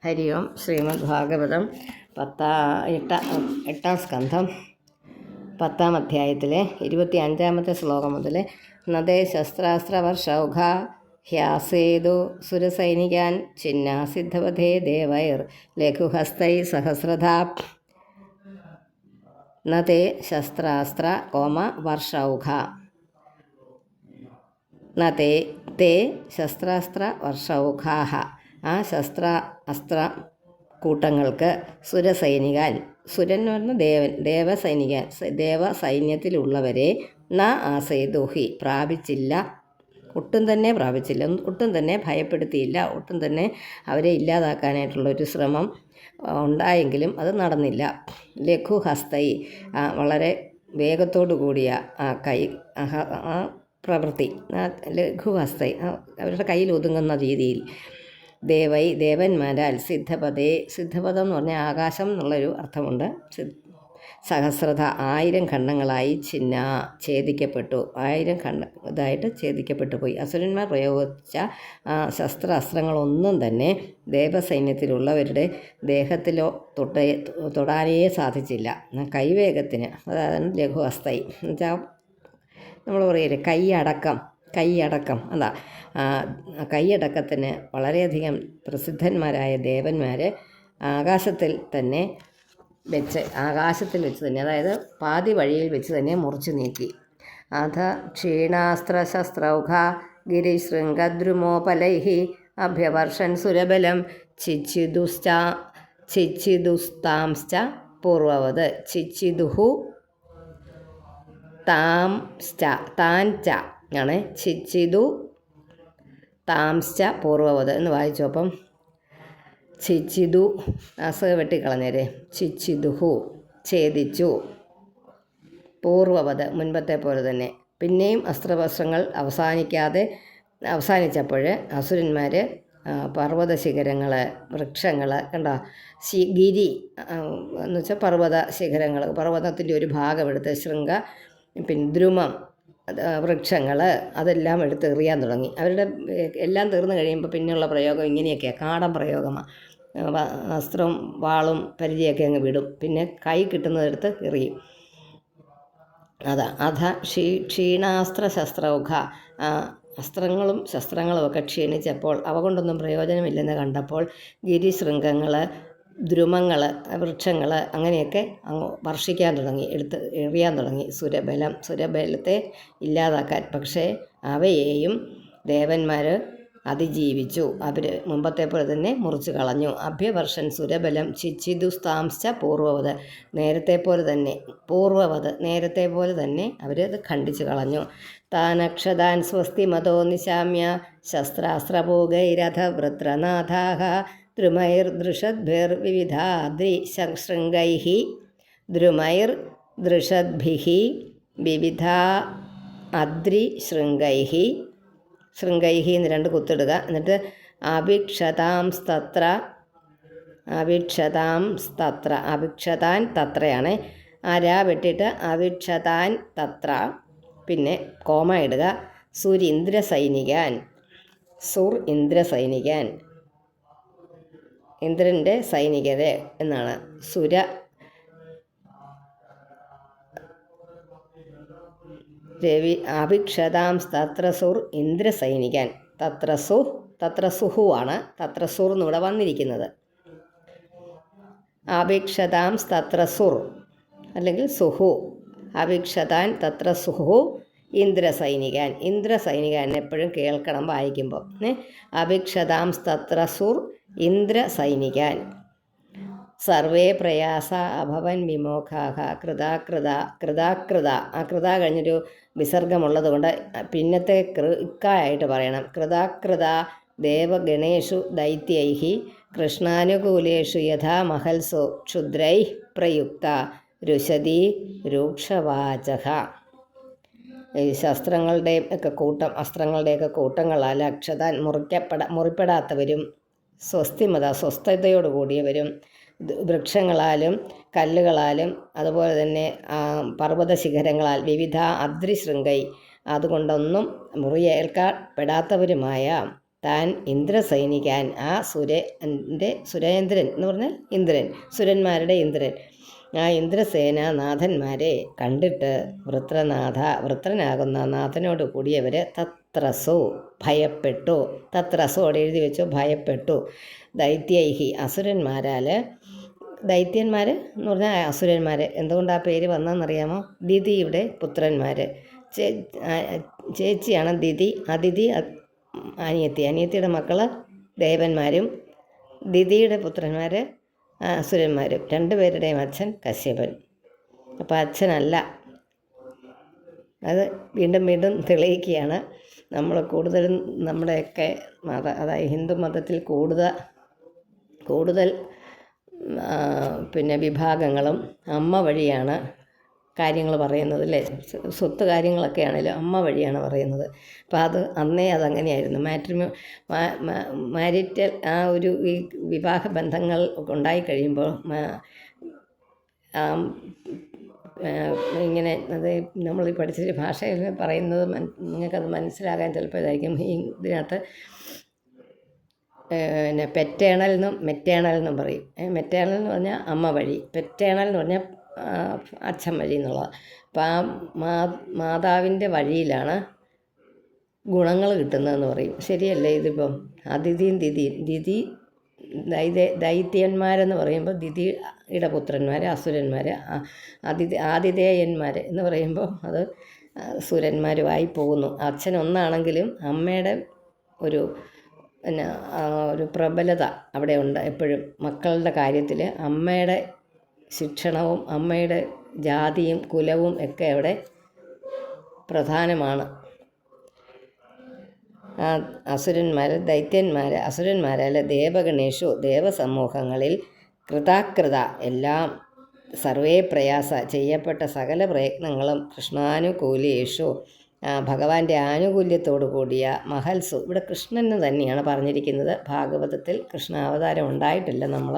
ഹരി ഓം. ശ്രീമദ് ഭാഗവതം എട്ടാം സ്കന്ധം 10-ാം അധ്യായത്തിലെ 25-ാമത്തെ ശ്ലോകം മുതൽ നദേ ശസ്ത്രാസ്ത്രവർഷൗഘ ഹ്യാസേതു സുരസൈനികാൻ ചിന്നാസിദ്ധവധേ ദേവൈർ ലഘുഹസ്തൈ സഹസ്രധാ നദേ ശസ്ത്രാസ്ത്ര വർഷൗഘ നദേ തേ ശസ്ത്രാസ്ത്ര വർഷൗഘാഹ ആ അസ്ത്ര കൂട്ടങ്ങൾക്ക് സുരസൈനികാൻ, സുരൻ എന്ന് പറഞ്ഞ ദേവൻ, ദേവസൈനികാൻ, ദേവസൈന്യത്തിലുള്ളവരെ ആസേതുഹി പ്രാപിച്ചില്ല, ഒട്ടും തന്നെ പ്രാപിച്ചില്ല, ഒട്ടും തന്നെ ഭയപ്പെടുത്തിയില്ല, ഒട്ടും തന്നെ അവരെ ഇല്ലാതാക്കാനായിട്ടുള്ളൊരു ശ്രമം ഉണ്ടായെങ്കിലും അത് നടന്നില്ല. ലഘുഹസ്തൈ വളരെ വേഗത്തോടു കൂടിയ ആ കൈ, ആ പ്രവൃത്തി, ലഘുഹസ്തൈ അവരുടെ കയ്യിൽ ഒതുങ്ങുന്ന രീതിയിൽ ദേവന്മാരാൽ സിദ്ധപദം എന്ന് പറഞ്ഞാൽ ആകാശം എന്നുള്ളൊരു അർത്ഥമുണ്ട്. സഹസ്രത 1000 ഖണ്ഡങ്ങളായി ഛേദിക്കപ്പെട്ടു, 1000 ഇതായിട്ട് ഛേദിക്കപ്പെട്ടു പോയി. അസുരന്മാർ പ്രയോഗിച്ച അസ്ത്രങ്ങളൊന്നും തന്നെ ദേവസൈന്യത്തിലുള്ളവരുടെ ദേഹത്തിലോ തൊടാനേ സാധിച്ചില്ല. കൈവേഗത്തിന്, അതാണ് ലഘുഹസ്തൈ എന്നുവെച്ചാൽ നമ്മൾ പറയില്ലേ കൈയടക്കം അതാ കൈയടക്കത്തിന് വളരെയധികം പ്രസിദ്ധന്മാരായ ദേവന്മാർ ആകാശത്തിൽ വെച്ച് തന്നെ അതായത് പാതി വഴിയിൽ വെച്ച് തന്നെ മുറിച്ചു നീക്കി. അഥ ക്ഷീണാസ്ത്രശസ്ത്രൗഘ ഗിരിശൃംഗദ്രുമോപലൈഃ അഭ്യവർഷൻ സുരബലം ചിച്ചിദുസ്താംശ്ച പൂർവവത് ചിച്ചിദുഹു താൻച ആണ് ചിച്ചിദു താംശ്ച പൂർവവത് എന്ന് വായിച്ചു. അപ്പം ചിച്ചിദു വെട്ടിക്കളഞ്ഞേരെ, ചിച്ചിദുഹു ഛേദിച്ചു, പൂർവവത് മുൻപത്തെ പോലെ തന്നെ. പിന്നെയും അസ്ത്രവസ്ത്രങ്ങൾ അവസാനിച്ചപ്പോൾ അസുരന്മാർ പർവ്വത ശിഖരങ്ങൾ, വൃക്ഷങ്ങൾ കണ്ടോ, ഗിരി എന്ന് വെച്ചാൽ പർവ്വത ശിഖരങ്ങൾ, പർവ്വതത്തിൻ്റെ ഒരു ഭാഗം എടുത്ത് ദ്രുമം വൃക്ഷങ്ങൾ അതെല്ലാം എടുത്ത് എറിയാൻ തുടങ്ങി. അവരുടെ എല്ലാം തീർന്നു കഴിയുമ്പോൾ പിന്നെയുള്ള പ്രയോഗം ഇങ്ങനെയൊക്കെയാണ്, കാടൻ പ്രയോഗമാണ്. അസ്ത്രവും വാളും പരിചയമൊക്കെ അങ്ങ് വിടും, പിന്നെ കൈ കിട്ടുന്നതെടുത്ത് എറിയും. അഥ ക്ഷീണാസ്ത്രശസ്ത്രൗഘ അസ്ത്രങ്ങളും ശസ്ത്രങ്ങളും ഒക്കെ ക്ഷീണിച്ചപ്പോൾ അവ കൊണ്ടൊന്നും പ്രയോജനമില്ലെന്ന് കണ്ടപ്പോൾ ഗിരിശൃംഗങ്ങൾ, ദ്രുമങ്ങൾ, വൃക്ഷങ്ങൾ അങ്ങനെയൊക്കെ അങ്ങ് വർഷിക്കാൻ തുടങ്ങി, എറിയാൻ തുടങ്ങി. സുരബലത്തെ ഇല്ലാതാക്കാൻ. പക്ഷേ അവയെയും ദേവന്മാർ അതിജീവിച്ചു. അവർ മുമ്പത്തെ പോലെ തന്നെ മുറിച്ചു കളഞ്ഞു. അഭ്യവർഷൻ സുരബലം ചിച്ചിദുസ്താംശ്ച പൂർവവത് നേരത്തെ പോലെ തന്നെ അവരത് ഖണ്ഡിച്ചു കളഞ്ഞു. താനക്ഷതാൻ സ്വസ്തി മതോ നിശാമ്യ ശസ്ത്രാസ്ത്രഭോഗൈരഥ വൃത്രനാഥാഹ ദ്രുമൈർദൃഷദ്ഭിർവിവിധാദ്രിശൃംഗൈഃ വിവിധാ അദ്രിശൃംഗൈഃ ശൃംഗൈഃ എന്ന് 2 കുത്തിടുക. എന്നിട്ട് അവിക്ഷതാൻ തത്രയാണ്. ആരാ വെട്ടിയിട്ട് അവിക്ഷതാൻ തത്ര, പിന്നെ കോമ ഇടുക. സുർ ഇന്ദ്രസൈനികാൻ ഇന്ദ്രൻ്റെ സൈനികരെ എന്നാണ്. അഭിക്ഷതാം തത്രസുർ ഇന്ദ്രസൈനികാൻ. തത്രസുഹു ആണ് തത്രസുർ എന്നിവിടെ വന്നിരിക്കുന്നത്. അഭിക്ഷതാം തത്രസുർ അല്ലെങ്കിൽ സുഹു, അഭിക്ഷതാൻ തത്രസുഹു ഇന്ദ്രസൈനികാൻ എപ്പോഴും കേൾക്കണം വായിക്കുമ്പോൾ. അഭിക്ഷതാം തത്രസുർ ഇന്ദ്രസൈനികാൻ. സർവേ പ്രയാസ അഭവൻ വിമോഖാഹ കൃതാകൃത. ആ കൃത കഴിഞ്ഞൊരു വിസർഗമുള്ളത് കൊണ്ട് പിന്നത്തെ ഇക്കായിട്ട് പറയണം. കൃതാകൃത ദേവഗണേഷു ദൈത്യൈഃ കൃഷ്ണാനുകൂലേഷു യഥാ മഹൽസു ക്ഷുദ്രൈഃ പ്രയുക്ത രുശതി രൂക്ഷവാചഃ. ഈ അസ്ത്രങ്ങളുടെയൊക്കെ കൂട്ടങ്ങളാൽ അക്ഷതാൻ മുറിപ്പെടാത്തവരും സ്വസ്ഥതയോടു കൂടിയവരും വൃക്ഷങ്ങളാലും കല്ലുകളാലും അതുപോലെ തന്നെ പർവ്വത ശിഖരങ്ങളാൽ വിവിധ അദ്രിശൃംഗൈ അതുകൊണ്ടൊന്നും മുറിയേൽക്കപ്പെടാത്തവരുമായ താൻ ഇന്ദ്രസൈനികാൻ ആ സുരേന്ദ്രൻ എന്ന് പറഞ്ഞാൽ ഇന്ദ്രൻ, സുരന്മാരുടെ ഇന്ദ്രൻ, ആ ഇന്ദ്രസേനാനാഥന്മാരെ കണ്ടിട്ട് വൃത്രനാകുന്ന നാഥനോട് കൂടിയവർ തത്രസോ ഭയപ്പെട്ടു. തത്രസോ അവിടെ എഴുതി വെച്ചോ, ഭയപ്പെട്ടു. ദൈത്യൈഹി അസുരന്മാരാൽ, ദൈത്യന്മാർ എന്ന് പറഞ്ഞാൽ അസുരന്മാർ. എന്തുകൊണ്ട് ആ പേര് വന്നതെന്നറിയാമോ? ദിതിയുടെ പുത്രന്മാർ. ചേച്ചിയാണ് ദിതി, അതിഥി അനിയത്തിയുടെ മക്കൾ ദേവന്മാരും ദിതിയുടെ പുത്രന്മാർ അസുരന്മാരും. രണ്ടുപേരുടെയും അച്ഛൻ കശ്യപൻ. അപ്പോൾ അച്ഛനല്ല, അത് വീണ്ടും വീണ്ടും തെളിയിക്കുകയാണ്. നമ്മൾ കൂടുതലും നമ്മുടെയൊക്കെ അതായത് ഹിന്ദു മതത്തിൽ കൂടുതൽ പിന്നെ വിഭാഗങ്ങളും അമ്മ വഴിയാണ് കാര്യങ്ങൾ പറയുന്നത്, അല്ലേ? സ്വത്ത് കാര്യങ്ങളൊക്കെ ആണെങ്കിലും അമ്മ വഴിയാണ് പറയുന്നത്. അപ്പോൾ അന്നേ അതങ്ങനെയായിരുന്നു. മാരിറ്റൽ ആ ഒരു ഈ വിവാഹ ബന്ധങ്ങൾ ഉണ്ടായിക്കഴിയുമ്പോൾ ഇങ്ങനെ അത് നമ്മൾ ഈ പഠിച്ചൊരു ഭാഷയിൽ പറയുന്നത് നിങ്ങൾക്കത് മനസ്സിലാകാൻ ചിലപ്പോൾ ഇതായിരിക്കും. ഇതിനകത്ത് പിന്നെ പെറ്റേണൽ എന്നും മെറ്റേണൽ എന്നും പറയും. മെറ്റേണൽ എന്ന് പറഞ്ഞാൽ അമ്മ വഴി, പെറ്റേണൽ എന്ന് പറഞ്ഞാൽ അച്ഛൻ വഴി എന്നുള്ളത്. അപ്പോൾ ആ മാതാവിൻ്റെ വഴിയിലാണ് ഗുണങ്ങൾ കിട്ടുന്നതെന്ന് പറയും. ശരിയല്ലേ? ഇതിപ്പം അതിഥിയും ദിതി ദൈത്യന്മാരെന്ന് പറയുമ്പോൾ ദിതിയുടെ പുത്രന്മാർ അസുരന്മാർ, ആതിഥേയന്മാർ എന്ന് പറയുമ്പോൾ അത് സുരന്മാരുമായി പോകുന്നു. അച്ഛനൊന്നാണെങ്കിലും അമ്മയുടെ ഒരു ഒരു പ്രബലത അവിടെ ഉണ്ട് എപ്പോഴും. മക്കളുടെ കാര്യത്തിൽ അമ്മയുടെ ശിക്ഷണവും അമ്മയുടെ ജാതിയും കുലവും ഒക്കെ അവിടെ പ്രധാനമാണ്. അസുരന്മാരാൽ ദേവഗണേഷു ദേവസമൂഹങ്ങളിൽ കൃതാകൃത എല്ലാം സർവേ പ്രയാസ ചെയ്യപ്പെട്ട സകല പ്രയത്നങ്ങളും കൃഷ്ണാനുകൂലേഷു ഭഗവാന്റെ ആനുകൂല്യത്തോടു കൂടിയ മഹൽസു. ഇവിടെ കൃഷ്ണന് തന്നെയാണ് പറഞ്ഞിരിക്കുന്നത്. ഭാഗവതത്തിൽ കൃഷ്ണാവതാരം ഉണ്ടായിട്ടില്ല നമ്മൾ,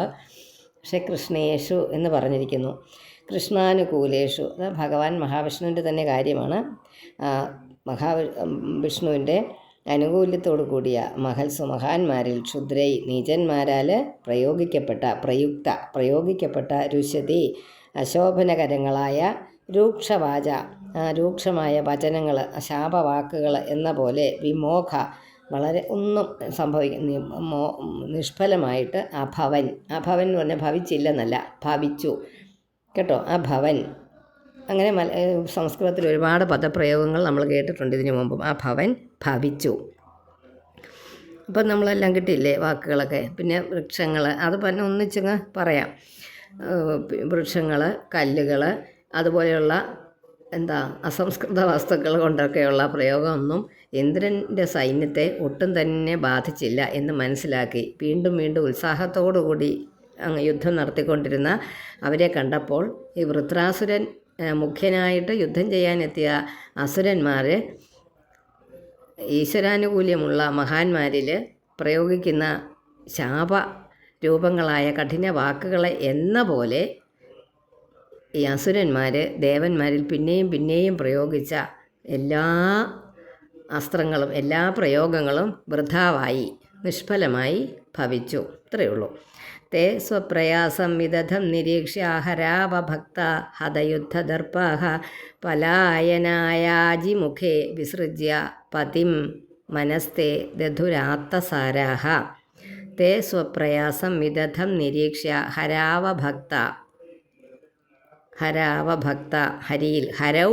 പക്ഷേ കൃഷ്ണേഷു എന്ന് പറഞ്ഞിരിക്കുന്നു. കൃഷ്ണാനുകൂലേഷു അത് ഭഗവാൻ മഹാവിഷ്ണുവിൻ്റെ തന്നെ കാര്യമാണ്. വിഷ്ണുവിൻ്റെ അനുകൂല്യത്തോടു കൂടിയ മഹൽസു മഹാന്മാരിൽ ക്ഷുദ്രൈ നീചന്മാരാൽ പ്രയോഗിക്കപ്പെട്ട രുശതി അശോഭനകരങ്ങളായ രൂക്ഷവാച രൂക്ഷമായ വചനങ്ങൾ, ശാപവാക്കുകൾ എന്ന പോലെ വിമോഖ വളരെ ഒന്നും നിഷ്ഫലമായിട്ട് അഭവൻ എന്ന് പറഞ്ഞാൽ ഭവിച്ചില്ലെന്നല്ല, ഭവിച്ചു കേട്ടോ. അഭവൻ അങ്ങനെ സംസ്കൃതത്തിൽ ഒരുപാട് പദപ്രയോഗങ്ങൾ നമ്മൾ കേട്ടിട്ടുണ്ട് ഇതിനു മുമ്പും. അഭവൻ ഭവിച്ചു. അപ്പം നമ്മളെല്ലാം കിട്ടിയില്ലേ വാക്കുകളൊക്കെ. പിന്നെ വൃക്ഷങ്ങൾ, അത് പറഞ്ഞ ഒന്നിച്ചങ്ങ് പറയാം. വൃക്ഷങ്ങൾ, കല്ലുകൾ, അതുപോലെയുള്ള അസംസ്കൃത വസ്തുക്കൾ കൊണ്ടൊക്കെയുള്ള പ്രയോഗമൊന്നും ഇന്ദ്രൻ്റെ സൈന്യത്തെ ഒട്ടും തന്നെ ബാധിച്ചില്ല എന്ന് മനസ്സിലാക്കി വീണ്ടും ഉത്സാഹത്തോടുകൂടി അങ്ങ് യുദ്ധം നടത്തിക്കൊണ്ടിരുന്ന അവരെ കണ്ടപ്പോൾ ഈ വൃത്രാസുരൻ മുഖ്യനായിട്ട് യുദ്ധം ചെയ്യാനെത്തിയ അസുരന്മാർ ഈശ്വരാനുകൂല്യമുള്ള മഹാന്മാരിൽ പ്രയോഗിക്കുന്ന ശാപ രൂപങ്ങളായ കഠിന വാക്കുകളെ എന്ന പോലെ ഈ അസുരന്മാർ ദേവന്മാരിൽ പിന്നെയും പ്രയോഗിച്ച എല്ലാ അസ്ത്രങ്ങളും എല്ലാ പ്രയോഗങ്ങളും വൃഥാവായി നിഷ്ഫലമായി ഭവിച്ചു. ഇത്രയേ ഉള്ളൂ. തേ സ്വപ്രയാസം വിദധം നിരീക്ഷ്യ ഹരാവഭക്ത ഹതയുദ്ധദർപ്പാഹ പലായനായാജിമുഖേ വിസൃജ്യ പതിം മനസ്തേ ദധുരാത്തസാരാഹ. തേ സ്വപ്രയാസം വിദധം നിരീക്ഷ്യ ഹരാവഭക്ത ഹരിയിൽ, ഹരൗ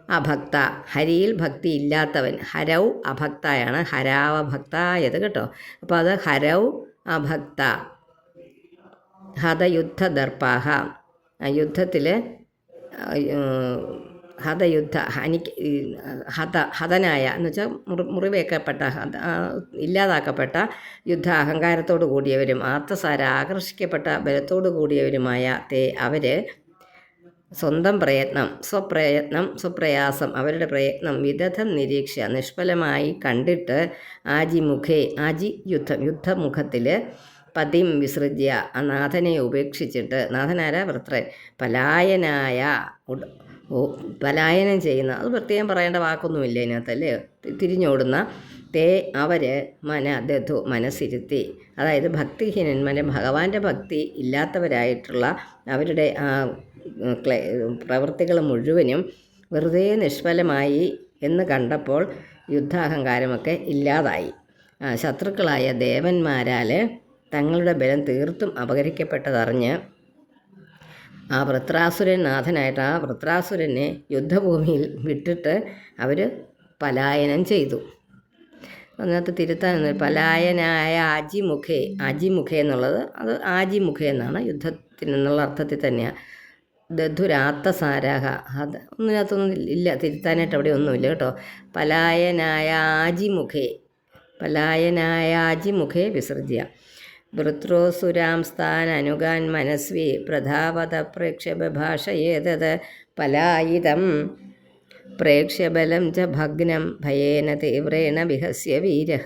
അഭക്ത ഹരിയിൽ ഭക്തി ഇല്ലാത്തവൻ, ഹരൗ അഭക്തയാണ് ഹരാവഭക്തായത് കേട്ടോ. അപ്പോൾ അത് ഹരൗ അഭക്ത ഹതയുദ്ധദർപ്പാഹ യുദ്ധത്തിൽ ഹതനായ എന്ന് വെച്ചാൽ മുറിവേക്കപ്പെട്ട ഇല്ലാതാക്കപ്പെട്ട യുദ്ധ അഹങ്കാരത്തോടു കൂടിയവരും ആർത്തസാര ആകർഷിക്കപ്പെട്ട ബലത്തോടു കൂടിയവരുമായ അവർ സ്വന്തം സ്വപ്രയാസം അവരുടെ പ്രയത്നം വിദധം നിരീക്ഷ നിഷ്ഫലമായി കണ്ടിട്ട് യുദ്ധമുഖത്തിൽ പതിം വിസൃജ്യ ആ നാഥനെ ഉപേക്ഷിച്ചിട്ട്, നാഥനാര വൃത്രൻ, പലായനം ചെയ്യുന്ന, അത് പ്രത്യേകം പറയേണ്ട വാക്കൊന്നുമില്ല ഇതിനകത്തല്ലേ, തിരിഞ്ഞോടുന്ന തേ അവർ ദധു മനസ്സിരുത്തി. അതായത് ഭക്തിഹീനന്മാരെ, ഭഗവാന്റെ ഭക്തി ഇല്ലാത്തവരായിട്ടുള്ള അവരുടെ ആ പ്രവൃത്തികൾ മുഴുവനും വെറുതെ നിഷ്ഫലമായി എന്ന് കണ്ടപ്പോൾ യുദ്ധാഹങ്കാരമൊക്കെ ഇല്ലാതായി. ശത്രുക്കളായ ദേവന്മാരാൽ തങ്ങളുടെ ബലം തീർത്തും അപഹരിക്കപ്പെട്ടതറിഞ്ഞ് ആ വൃത്രാസുരൻ നാഥനായിട്ട് ആ വൃത്രാസുരനെ യുദ്ധഭൂമിയിൽ വിട്ടിട്ട് അവർ പലായനം ചെയ്തു. അതിനകത്ത് തിരുത്താൻ പലായനായ ആജിമുഖേ എന്നുള്ളത് അത് ആജിമുഖേ എന്നാണ്, യുദ്ധത്തിൽ എന്നുള്ള അർത്ഥത്തിൽ തന്നെയാണ്. ദധുരാത്തസാരാഹ അത് ഒന്നിനകത്തൊന്നും ഇല്ല, തിരുത്താനായിട്ട് അവിടെ ഒന്നുമില്ല കേട്ടോ. പലായനായാജിമുഖേ വിസർജ്യ വൃത്രോസുരാംസ്ഥാൻ അനുഗാൻ മനസ്വി പ്രധാവത പ്രേക്ഷ്യഭാഷയേതത് പലായിതം പ്രേക്ഷ്യബലം ച ഭഗ്നം ഭയേന തീവ്രേണ വിഹസ്യ വീരഃ.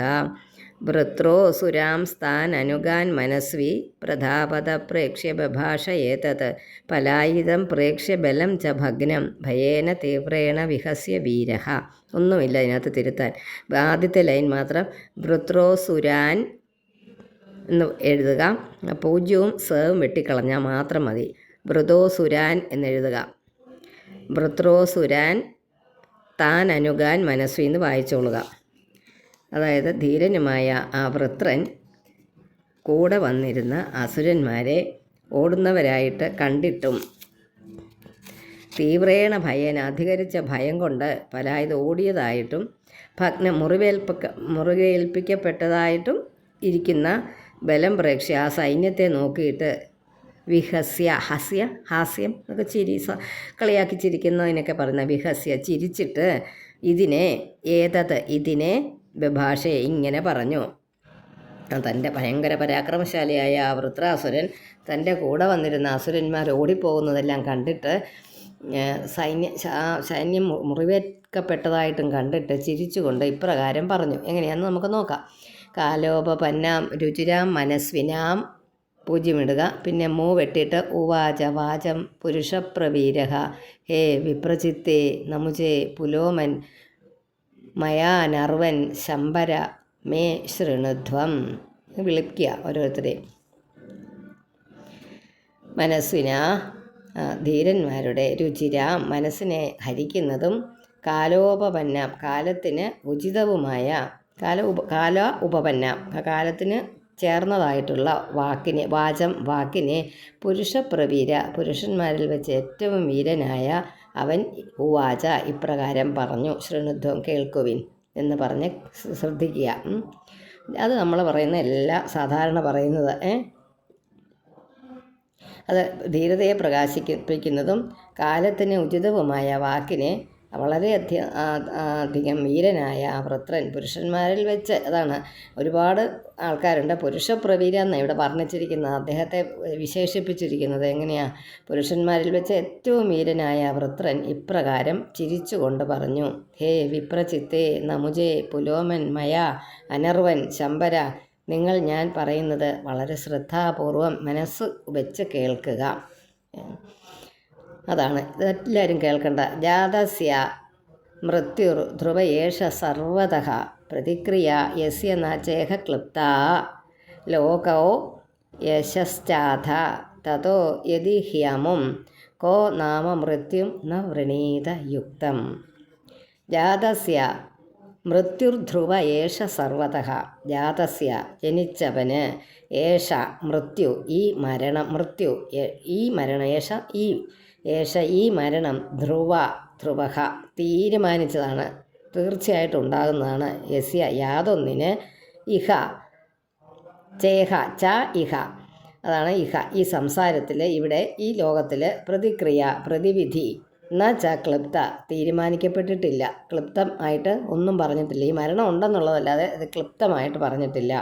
വൃത്രോസുരാംസ്ഥാൻ അനുഗാൻ മനസ്വി പ്രധാപത പ്രേക്ഷ്യഭാഷയേതത് പലായിതം പ്രേക്ഷ്യബലം ച ഭഗ്നം ഭയേന തീവ്രേണ വിഹസ്യ വീരഃ. ഒന്നുമില്ല ഇതിനകത്ത് തിരുത്താൻ. ആദ്യത്തെ ലൈൻ മാത്രം വൃത്രോസുരാൻ എന്ന് എഴുതുക, പൂജ്യവും സേവും വെട്ടിക്കളഞ്ഞാൽ മാത്രം മതി. വൃതോസുരാൻ എന്നെഴുതുക. വൃത്രോസുരാൻ താൻ അനുഗാൻ മനസ്വി എന്ന് വായിച്ചോളുക. അതായത് ധീരനുമായ ആ വൃത്രൻ കൂടെ വന്നിരുന്ന അസുരന്മാരെ ഓടുന്നവരായിട്ട് കണ്ടിട്ടും തീവ്രേണ ഭയേന അധികരിച്ച ഭയം കൊണ്ട് പലായത് ഓടിയതായിട്ടും ഭഗ്നം മുറിവേൽപ്പിക്കപ്പെട്ടതായിട്ടും ഇരിക്കുന്ന ബലം പ്രേക്ഷ്യ ആ സൈന്യത്തെ നോക്കിയിട്ട് ഹാസ്യം എന്നൊക്കെ കളിയാക്കി ചിരിക്കുന്നതിനൊക്കെ പറയുന്ന വിഹസ്യ ചിരിച്ചിട്ട് ഇതിനെ ബഭാഷയെ ഇങ്ങനെ പറഞ്ഞു. തൻ്റെ ഭയങ്കര പരാക്രമശാലിയായ ആ വൃത്രാസുരൻ തൻ്റെ കൂടെ വന്നിരുന്ന അസുരന്മാർ ഓടിപ്പോകുന്നതെല്ലാം കണ്ടിട്ട് സൈന്യം മുറിവേൽക്കപ്പെട്ടതായിട്ടും കണ്ടിട്ട് ചിരിച്ചുകൊണ്ട് ഇപ്രകാരം പറഞ്ഞു. എങ്ങനെയാണെന്ന് നമുക്ക് നോക്കാം. കാലോപപന്നാം രുചിരാം മനസ്വിനാം പൂജ്യമിടുക. പിന്നെ മൂ വെട്ടിയിട്ട് ഉവാച വാചം പുരുഷപ്രവീരഃ ഹേ വിപ്രചിത്തേ നമുജേ പുലോമൻ മയാ നർവൻ ശംബര മേ ശൃണുധ്വം. വിളിക്കുക ഓരോരുത്തരെയും. മനസ്വിന ധീരന്മാരുടെ രുചിരാം മനസ്സിനെ ഹരിക്കുന്നതും കാലോപപന്നം കാലത്തിന് ഉചിതവുമായ കാലത്തിന് ചേർന്നതായിട്ടുള്ള വാക്കിനെ പുരുഷപ്രവീര പുരുഷന്മാരിൽ വെച്ച് ഏറ്റവും വീരനായ അവൻ ഉവാച ഇപ്രകാരം പറഞ്ഞു. ശൃണുധ്വം കേൾക്കുവിൻ എന്ന് പറഞ്ഞ് ശ്രദ്ധിക്കുക. അത് നമ്മൾ പറയുന്ന എല്ലാം സാധാരണ പറയുന്നത് അത് ധീരതയെ പ്രകാശിപ്പിക്കുന്നതും കാലത്തിന് ഉചിതവുമായ വാക്കിനെ വളരെ അധികം വീരനായ ആ വൃത്രൻ പുരുഷന്മാരിൽ വെച്ച്, അതാണ് ഒരുപാട് ആൾക്കാരുണ്ട്. പുരുഷപ്രവീര എന്നാണ് ഇവിടെ വർണ്ണിച്ചിരിക്കുന്നത്. അദ്ദേഹത്തെ വിശേഷിപ്പിച്ചിരിക്കുന്നത് എങ്ങനെയാണ്? പുരുഷന്മാരിൽ വെച്ച് ഏറ്റവും വീരനായ വൃത്രൻ ഇപ്രകാരം ചിരിച്ചുകൊണ്ട് പറഞ്ഞു. ഹേ വിപ്രചിത്തേ നമുജേ പുലോമൻ മയാ അനർവൻ ശംബര, നിങ്ങൾ ഞാൻ പറയുന്നത് വളരെ ശ്രദ്ധാപൂർവം മനസ്സ് വെച്ച് കേൾക്കുക. അതാണ് ഇതെല്ലാവരും കേൾക്കേണ്ട. ജാതസ്യ മൃത്യുർ ധ്രുവയേഷ സർവതഃ പ്രതിക്രിയ യസ്യ ന ചേഹ ക്ലിപ്ത ലോകോ യശശ്ചാഥ തതോ യതി ഹ്യമും കോ നാമ മൃത്യും ന വൃണീത യുക്തം. ജാതസ്യ മൃത്യുർധ്രുവ ഏഷ സർവതഃ. ജാതസ്യ ജനിച്ചവന് ഏഷ മൃത്യു ഈ മരണം, മൃത്യു ഈ മരണം, ഈ മരണം ധ്രുവ തീരുമാനിച്ചതാണ്, തീർച്ചയായിട്ടും ഉണ്ടാകുന്നതാണ്. യസ്യ യാതൊന്നിന് ഇഹ ചേഹ ച ഇഹ, അതാണ് ഇഹ ഈ സംസാരത്തിൽ, ഇവിടെ ഈ ലോകത്തിൽ പ്രതിക്രിയ പ്രതിവിധി ന ച ക്ലിപ്ത തീരുമാനിക്കപ്പെട്ടിട്ടില്ല. ക്ലിപ്തം ആയിട്ട് ഒന്നും പറഞ്ഞിട്ടില്ല. ഈ മരണം ഉണ്ടെന്നുള്ളതല്ലാതെ ഇത് ക്ലിപ്തമായിട്ട് പറഞ്ഞിട്ടില്ല.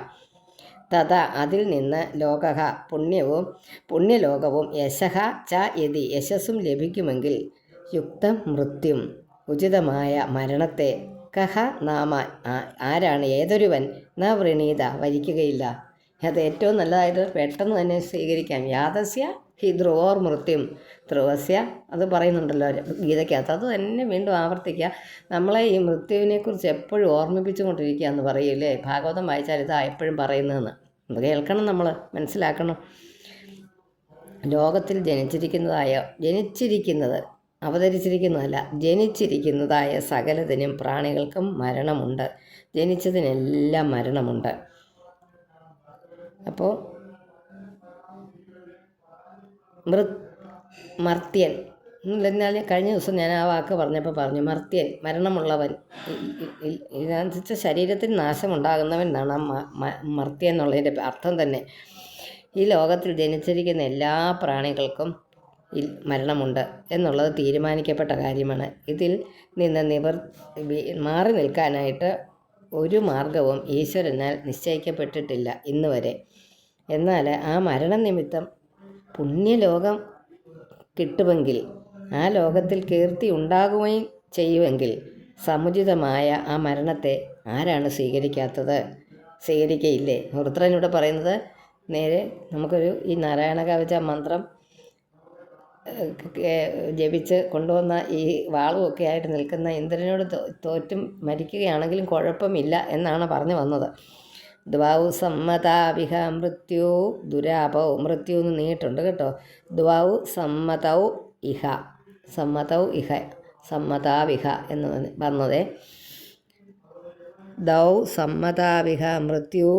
തഥ അതിൽ നിന്ന് ലോകഃ പുണ്യലോകവും യശഃ ച യതി യശസ്സും ലഭിക്കുമെങ്കിൽ യുക്തം മൃത്യും ഉചിതമായ മരണത്തെ കഹ നാമ ആരാണ് ഏതൊരുവൻ ന വൃണീത വരിക്കുകയില്ല. അത് ഏറ്റവും നല്ലതായിട്ട് പെട്ടെന്ന് തന്നെ സ്വീകരിക്കാം. യാതസ്യ ഹി ധ്രുവോർ മൃത്യും ധ്രുവസ്യ, അത് പറയുന്നുണ്ടല്ലോ ഗീതയ്ക്കകത്ത്. അത് തന്നെ വീണ്ടും ആവർത്തിക്കുക. നമ്മളെ ഈ മൃത്യുവിനെക്കുറിച്ച് എപ്പോഴും ഓർമ്മിപ്പിച്ചുകൊണ്ടിരിക്കുക എന്ന് പറയില്ലേ. ഭാഗവതം വായിച്ചാൽ ഇതാ എപ്പോഴും പറയുന്നതെന്ന്. അത് കേൾക്കണം, നമ്മൾ മനസ്സിലാക്കണം. ലോകത്തിൽ അവതരിച്ചിരിക്കുന്നതല്ല, ജനിച്ചിരിക്കുന്നതായ സകലതിനും പ്രാണികൾക്കും മരണമുണ്ട്. ജനിച്ചതിനെല്ലാം മരണമുണ്ട്. അപ്പോൾ മർത്യൻ എന്നാൽ കഴിഞ്ഞ ദിവസം ഞാൻ ആ വാക്ക് പറഞ്ഞു മർത്യൻ, മരണമുള്ളവൻ. ഇതിനനുസരിച്ച് ശരീരത്തിന് നാശമുണ്ടാകുന്നവൻ എന്നാണ് മർത്യൻ എന്നുള്ളതിൻ്റെ അർത്ഥം തന്നെ. ഈ ലോകത്തിൽ ജനിച്ചിരിക്കുന്ന എല്ലാ പ്രാണികൾക്കും മരണമുണ്ട് എന്നുള്ളത് തീരുമാനിക്കപ്പെട്ട കാര്യമാണ്. ഇതിൽ നിന്ന് മാറി നിൽക്കാനായിട്ട് ഒരു മാർഗവും ഈശ്വരനാൽ നിശ്ചയിക്കപ്പെട്ടിട്ടില്ല ഇന്ന് വരെ. എന്നാൽ ആ മരണനിമിത്തം പുണ്യലോകം കിട്ടുമെങ്കിൽ, ആ ലോകത്തിൽ കീർത്തി ഉണ്ടാകുകയും ചെയ്യുമെങ്കിൽ, സമുചിതമായ ആ മരണത്തെ ആരാണ് സ്വീകരിക്കാത്തത്? സ്വീകരിക്കയില്ലേ? വൃത്രനിവിടെ പറയുന്നത് നേരെ നമുക്കൊരു ഈ നാരായണ കവച മന്ത്രം ജപിച്ച് കൊണ്ടുവന്ന ഈ വാളുമൊക്കെ ആയിട്ട് നിൽക്കുന്ന ഇന്ദ്രനോട് തോറ്റും മരിക്കുകയാണെങ്കിലും കുഴപ്പമില്ല എന്നാണ് പറഞ്ഞു വന്നത്. ദ്വാവു സമ്മതാവിഹ മൃത്യു ദുരാപൗ, മൃത്യു എന്ന് നീട്ടുണ്ട് കേട്ടോ. ദ്വാവു സമ്മതൗ ഇഹ സമ്മതാവിഹ എന്ന് പറഞ്ഞതേ. ദൗ സമ്മതാവിഹ മൃത്യു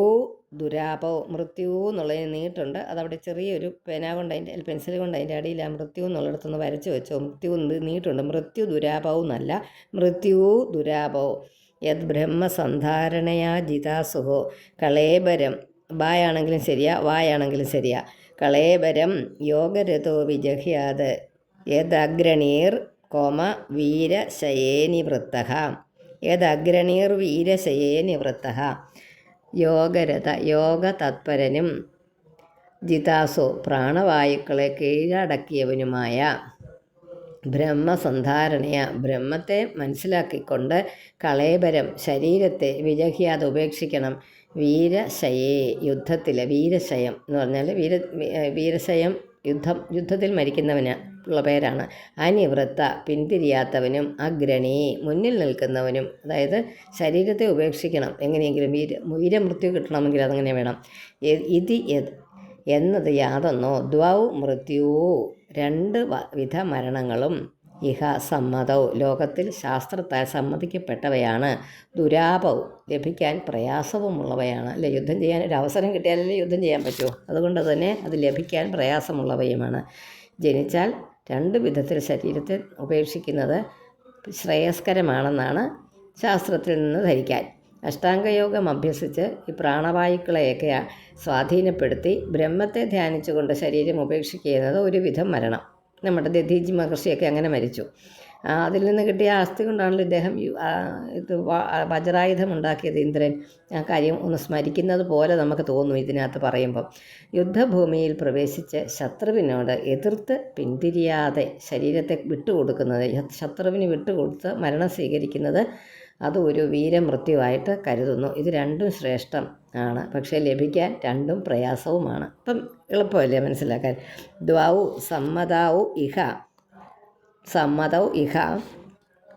ദുരാപൗ, മൃത്യു എന്നുള്ളതിന് നീട്ടുണ്ട്. അതവിടെ ചെറിയൊരു പേന കൊണ്ട് പെൻസിൽ കൊണ്ട് അതിൻ്റെ അടിയിൽ ആ മൃത്യു എന്നുള്ളിടത്തൊന്ന് വരച്ച് വെച്ചോ. മൃത്യു നീട്ടുണ്ട്. മൃത്യു ദുരാപൗ എന്നല്ല, മൃത്യു ദുരാപൗ. യത് ബ്രഹ്മസന്ധാരണയാ ജിതാസുഹോ കളേബരം, ബായാണെങ്കിലും ശരിയാ വായാണെങ്കിലും ശരിയാ. കളേബരം യോഗരഥോ വിജഹ്യാത് യദഗ്രണീർ വീരശയേനിവൃത്തഃ. യദഗ്രണീർ വീരശയേനിവൃത്തഃ. യോഗതത്പരനും ജിതാസോ പ്രാണവായുക്കളെ കീഴടക്കിയവനുമായ ബ്രഹ്മസന്ധാരണയ, ബ്രഹ്മത്തെ മനസ്സിലാക്കിക്കൊണ്ട് കളേബരം ശരീരത്തെ വിജഹ്യാതെ ഉപേക്ഷിക്കണം. വീരശയേ, യുദ്ധത്തിൽ വീരശയം എന്ന് പറഞ്ഞാൽ വീരശയം യുദ്ധത്തിൽ മരിക്കുന്നവന് ഉള്ള പേരാണ്. അനിവൃത്ത പിന്തിരിയാത്തവനും, അഗ്രണി മുന്നിൽ നിൽക്കുന്നവനും. അതായത് ശരീരത്തെ ഉപേക്ഷിക്കണം എങ്ങനെയെങ്കിലും. വീരമൃത്യു കിട്ടണമെങ്കിൽ അതങ്ങനെ വേണം. എന്നത് യാതൊന്നോ ദ്വൗ മൃത്യു, രണ്ട് വിധ മരണങ്ങളും ഇഹ സമ്മതൗ, ലോകത്തിൽ ശാസ്ത്രത്താൽ സമ്മതിക്കപ്പെട്ടവയാണ്. ദുരാപൗ, ലഭിക്കാൻ പ്രയാസവുമുള്ളവയാണ്. അല്ലെ, യുദ്ധം ചെയ്യാൻ ഒരു അവസരം കിട്ടിയാലല്ലേ യുദ്ധം ചെയ്യാൻ പറ്റുമോ? അതുകൊണ്ട് തന്നെ അത് ലഭിക്കാൻ പ്രയാസമുള്ളവയുമാണ്. ജനിച്ചാൽ രണ്ട് വിധത്തിൽ ശരീരത്തെ ഉപേക്ഷിക്കുന്നത് ശ്രേയസ്കരമാണെന്നാണ് ശാസ്ത്രത്തിൽ നിന്ന് ധരിക്കാൻ. അഷ്ടാംഗയോഗം അഭ്യസിച്ച് ഈ പ്രാണവായുക്കളെയൊക്കെ സ്വാധീനപ്പെടുത്തി ബ്രഹ്മത്തെ ധ്യാനിച്ചുകൊണ്ട് ശരീരം ഉപേക്ഷിക്കുന്നത് ഒരു വിധം മരണം. നമ്മുടെ ദധീജി മഹർഷിയൊക്കെ അങ്ങനെ മരിച്ചു. അതിൽ നിന്ന് കിട്ടിയ ആസ്തി കൊണ്ടാണല്ലോ ഇദ്ദേഹം വജ്രായുധം ഉണ്ടാക്കിയത് ഇന്ദ്രൻ. ആ കാര്യം ഒന്ന് സ്മരിക്കുന്നത് പോലെ നമുക്ക് തോന്നും ഇതിനകത്ത് പറയുമ്പം. യുദ്ധഭൂമിയിൽ പ്രവേശിച്ച് ശത്രുവിനോട് എതിർത്ത് പിന്തിരിയാതെ ശരീരത്തെ വിട്ടുകൊടുക്കുന്നത്, ശത്രുവിന് വിട്ടുകൊടുത്ത് മരണം സ്വീകരിക്കുന്നത്, അത് ഒരു വീരമൃത്യുവായിട്ട് കരുതുന്നു. ഇത് രണ്ടും ശ്രേഷ്ഠം ആണ്, പക്ഷേ ലഭിക്കാൻ രണ്ടും പ്രയാസവുമാണ്. അപ്പം എളുപ്പമല്ലേ മനസ്സിലാക്കാൻ. ദ്വൗ സമ്മതൗ ഇഹ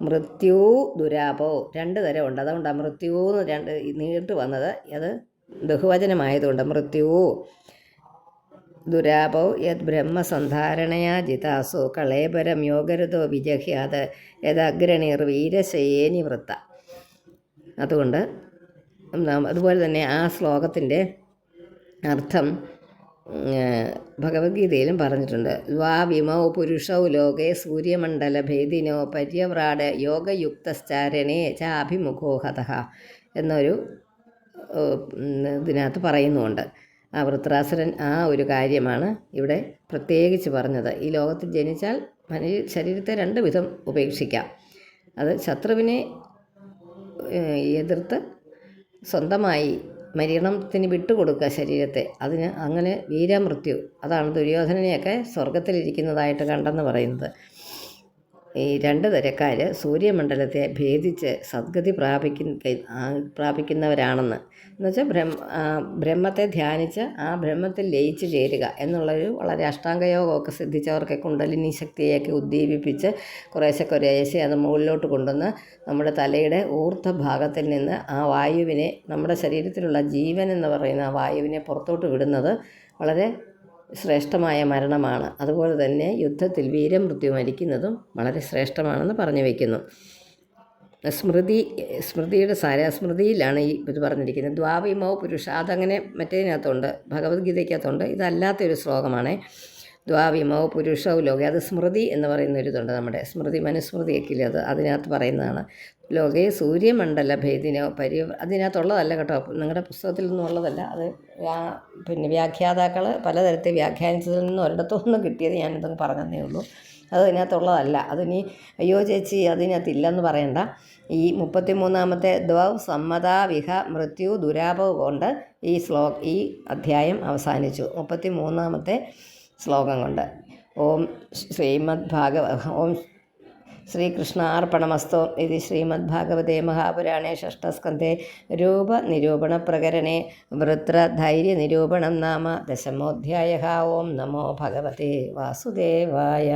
മൃത്യു ദുരാപോ, രണ്ട് തരമുണ്ട്. അതുകൊണ്ടാണ് മൃത്യു എന്ന് രണ്ട് നീട്ട് വന്നത്. അത് ബഹുവചനമായതുകൊണ്ട് മൃത്യു ദുരാപോ യത് ബ്രഹ്മസന്ധാരണയാ ജിതാസോ കളേബരം യോഗരഥോ വിജഹ്യാത് യദഗ്രണീർ വീരശയേനിവൃത്ത. അതുകൊണ്ട് അതുപോലെ തന്നെ ആ ശ്ലോകത്തിൻ്റെ അർത്ഥം ഭഗവത്ഗീതയിലും പറഞ്ഞിട്ടുണ്ട്. വാ വിമൗ പുരുഷൗ ലോകേ സൂര്യമണ്ഡല ഭേദിനോ പര്യവ്രാട് യോഗയുക്തശ്ചാരണേ ചാഭിമുഖോ ഹതഃ എന്നൊരു ഇതിനകത്ത് പറയുന്നുമുണ്ട്. ആ വൃത്രാസുരൻ ആ ഒരു കാര്യമാണ് ഇവിടെ പ്രത്യേകിച്ച് പറഞ്ഞത്. ഈ ലോകത്തിൽ ജനിച്ചാൽ ശരീരത്തെ രണ്ട് വിധം ഉപേക്ഷിക്കാം. അത് ശത്രുവിനെ എതിർത്ത് സ്വന്തമായി മരണത്തിന് വിട്ടുകൊടുക്കുക ശരീരത്തെ. അതിന് അങ്ങനെ വീരമൃത്യു, അതാണ് ദുര്യോധനനെയൊക്കെ സ്വർഗത്തിലിരിക്കുന്നതായിട്ട് കണ്ടെന്ന് പറയുന്നത്. ഈ രണ്ട് തരക്കാർ സൂര്യമണ്ഡലത്തെ ഭേദിച്ച് സദ്ഗതി പ്രാപിക്കുന്നവരാണെന്ന്. എന്നുവെച്ചാൽ ബ്രഹ്മത്തെ ധ്യാനിച്ച് ആ ബ്രഹ്മത്തിൽ ലയിച്ച് ചേരുക എന്നുള്ളൊരു വളരെ അഷ്ടാംഗയോഗമൊക്കെ സിദ്ധിച്ചവർക്ക് കുണ്ടലിനി ശക്തിയൊക്കെ ഉദ്ദീപിപ്പിച്ച് കുറേശ്ശെ അത് മുകളിലോട്ട് കൊണ്ടുവന്ന് നമ്മുടെ തലയുടെ ഊർധ്വഭാഗത്തിൽ നിന്ന് ആ വായുവിനെ, നമ്മുടെ ശരീരത്തിലുള്ള ജീവൻ എന്ന് പറയുന്ന ആ വായുവിനെ പുറത്തോട്ട് വിടുന്നത് വളരെ ശ്രേഷ്ഠമായ മരണമാണ്. അതുപോലെ തന്നെ യുദ്ധത്തിൽ വീരമൃത്യു മരിക്കുന്നതും വളരെ ശ്രേഷ്ഠമാണെന്ന് പറഞ്ഞു വയ്ക്കുന്നു. സ്മൃതിയുടെ സ്മൃതിയിലാണ് ഈ ഇത് പറഞ്ഞിരിക്കുന്നത്. ദ്വാവിമോ പുരുഷ, അതങ്ങനെ മറ്റേതിനകത്തുണ്ട്, ഭഗവത്ഗീതയ്ക്കകത്തുണ്ട്. ഇതല്ലാത്തൊരു ശ്ലോകമാണ്. ദ്വാവിമോ പുരുഷോ ലോകെ, അത് സ്മൃതി എന്ന് പറയുന്നൊരിതുണ്ട്, നമ്മുടെ സ്മൃതി മനുസ്മൃതിയൊക്കെ ഇല്ലേ, അതിനകത്ത് പറയുന്നതാണ്. ലോകെ സൂര്യമണ്ഡല ഭേദിനോ അതിനകത്തുള്ളതല്ല കേട്ടോ, നിങ്ങളുടെ പുസ്തകത്തിൽ നിന്നും ഉള്ളതല്ല. അത് പിന്നെ വ്യാഖ്യാതാക്കൾ പലതരത്തിൽ വ്യാഖ്യാനിച്ചതിൽ നിന്നും ഒരിടത്തുനിന്ന് കിട്ടിയത് ഞാനിതൊന്ന് പറഞ്ഞതേ ഉള്ളൂ. അത് അതിനകത്തുള്ളതല്ല. അതിനി അയ്യോ ചേച്ചി അതിനകത്തില്ലെന്ന് പറയണ്ട. ഈ 33-ാമത്തെ ദ്വൗ സമ്മതാ വിഹ മൃത്യു ദുരാപവ് കൊണ്ട് ഈ അധ്യായം അവസാനിച്ചു. 33-ാമത്തെ ശ്ലോകം കൊണ്ട്. ഓം ഓം ശ്രീകൃഷ്ണാർപ്പണമസ്തു. ഇത് ശ്രീമദ്ഭാഗവതേ മഹാപുരാണേ ഷഷ്ഠസ്കന്ധേ രൂപനിരൂപണപ്രകരണേ വൃത്രധൈര്യനിരൂപണം നാമ 10-മോऽധ്യായः. ഓം നമോ ഭഗവതേ വാസുദേവായ.